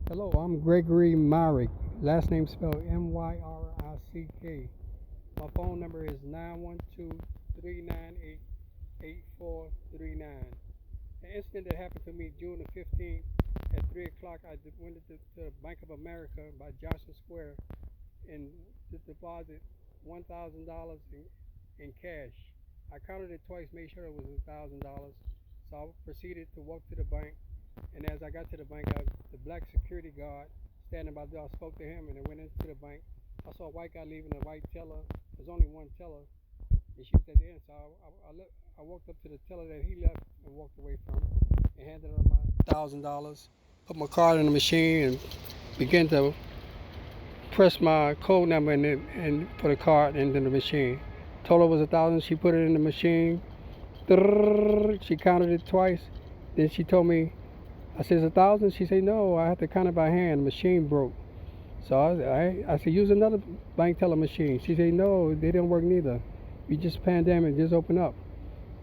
Hello, I'm Gregory Myrick. Last name spelled Myrick. My phone number is 912-398-8439. The incident that happened to me June the 15th at 3 o'clock, I went to Bank of America by Johnson Square and to deposit $1,000 in cash. I counted it twice, made sure it was $1,000. So I proceeded to walk to the bank, and as I got to the bank, the black security guard standing by the door, I spoke to him, and I went into the bank. I saw a white guy leaving a white teller. There's only one teller, and she was at the end. So I walked up to the teller that he left and walked away from, and handed her my $1,000. Put my card in the machine and began to press my code number and put a card into the machine. Told her it was 1,000. She put it in the machine. She counted it twice. Then she told me, I said, 1,000? She said, no, I have to count it by hand. The machine broke. So I said, use another bank teller machine. She said, no, they didn't work neither. We just pandemic, just open up.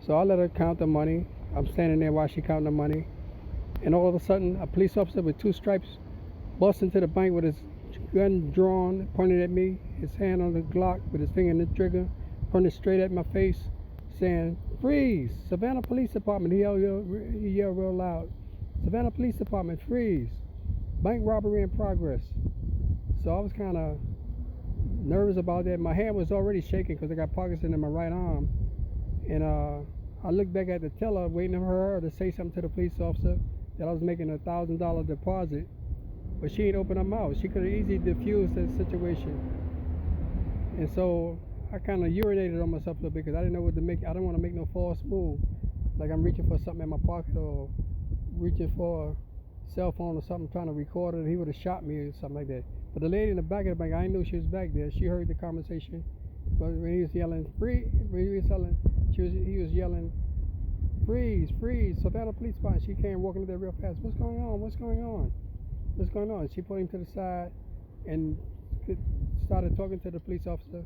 So I let her count the money. I'm standing there while she counting the money. And all of a sudden, a police officer with two stripes busts into the bank with his gun drawn, pointed at me, his hand on the Glock with his finger in the trigger, pointed straight at my face, saying, freeze, Savannah Police Department. He yelled real loud, Savannah Police Department, freeze, bank robbery in progress. So I was kind of nervous about that. My hand was already shaking because I got Parkinson in my right arm. And I looked back at the teller, waiting for her to say something to the police officer that I was making $1,000 deposit. But she ain't opened her mouth. She could have easily diffused the situation. And so I kind of urinated on myself a little bit because I didn't know what to make. I didn't want to make no false move, like I'm reaching for something in my pocket or reaching for a cell phone or something, trying to record it. He would have shot me or something like that. But the lady in the back of the bank, I didn't know she was back there. She heard the conversation, but when he was yelling free, when he was yelling, he was yelling freeze, freeze, Savannah Police Department. She came walking there real fast. What's going on? What's going on? What's going on? She put him to the side and started talking to the police officer.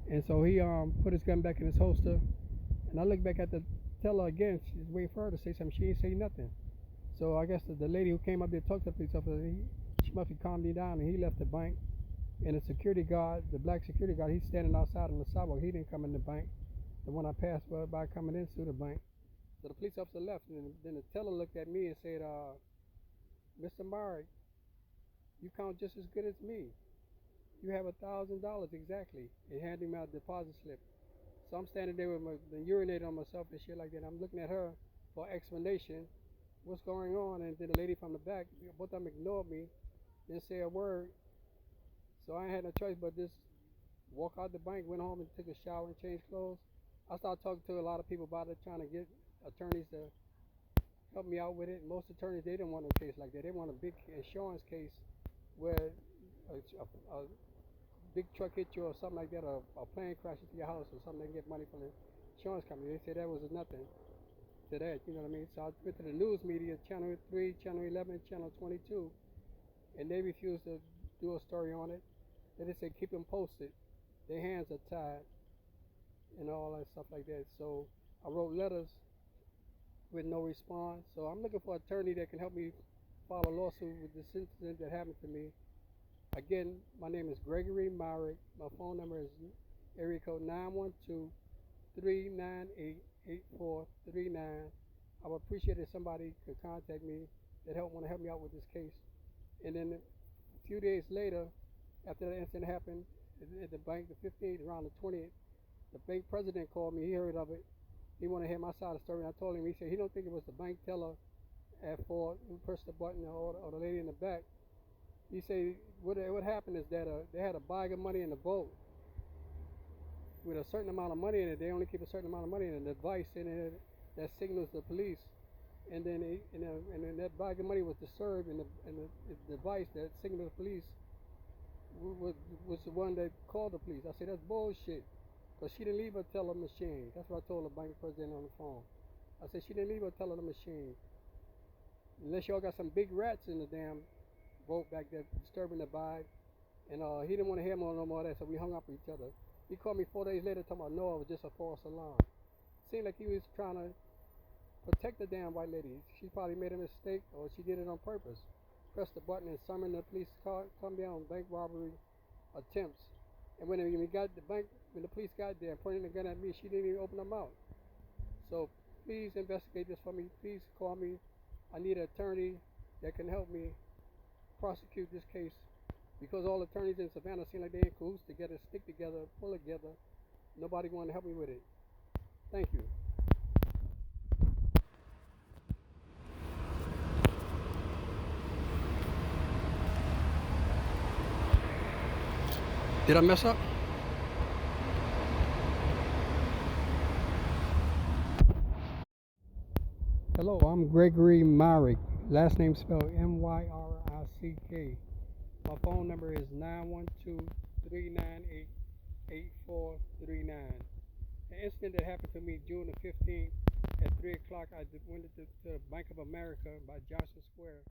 And so he put his gun back in his holster. And I looked back at the teller again. She's waiting for her to say something. She ain't say nothing. So I guess the lady who came up there talked to the police officer. She must have calmed me down, and he left the bank. And the security guard, the black security guard, he's standing outside on the sidewalk. He didn't come in the bank. The one I passed by coming into the bank. So the police officer left, and then the teller looked at me and said, Mr. Murray, you count just as good as me. You have $1,000 exactly. And handed me my deposit slip. So I'm standing there with urinating on myself and shit like that. I'm looking at her for explanation. What's going on? And then the lady from the back, both of them ignored me, didn't say a word. So I had no choice but just walk out the bank, went home and took a shower and changed clothes. I started talking to a lot of people about it, trying to get attorneys to help me out with it. Most attorneys, they didn't want a case like that. They want a big insurance case where a big truck hit you or something like that, or a plane crash into your house or something. They can get money from the insurance company. They said that was nothing to that, you know what I mean? So I went to the news media, Channel 3, Channel 11, Channel 22, and they refused to do a story on it. They said keep them posted. Their hands are tied and all that stuff like that. So I wrote letters with no response. So I'm looking for an attorney that can help me file a lawsuit with this incident that happened to me. Again, my name is Gregory Myrick. My phone number is area code 912-398-8439. I would appreciate if somebody could contact me that want to help me out with this case. And then a few days later, after that incident happened at the bank, the 15th, around the 20th, the bank president called me. He heard of it. He wanted to hear my side of the story. And I told him, he said he don't think it was the bank teller at Ford who pushed the button or the lady in the back. He said what happened is that they had a bag of money in the boat with a certain amount of money in it. They only keep a certain amount of money in it. The device in it that signals the police. And then that bag of money was disturbed, and the device that signaled the police was the one that called the police. I said that's bullshit, because she didn't leave her teller machine. That's what I told the bank president on the phone. I said she didn't leave her teller machine. Unless y'all got some big rats in the damn boat back there disturbing the bag. And he didn't want to hear no more of that, so we hung up with each other. He called me 4 days later talking about no, it was just a false alarm. Seemed like he was trying to protect the damn white lady. She probably made a mistake, or she did it on purpose. press the button and summon the police car, come down on bank robbery attempts. And when we got the bank, when the police got there and pointing the gun at me, she didn't even open her mouth. So please investigate this for me. Please call me. I need an attorney that can help me prosecute this case because all attorneys in Savannah seem like they in cahoots together, stick together, pull together. Nobody want to help me with it. Thank you. Did I mess up? Hello, I'm Gregory Myrick. Last name spelled Myrick. My phone number is 912-398-8439. An incident that happened to me June the 15th at 3 o'clock. I went to the Bank of America by Johnson Square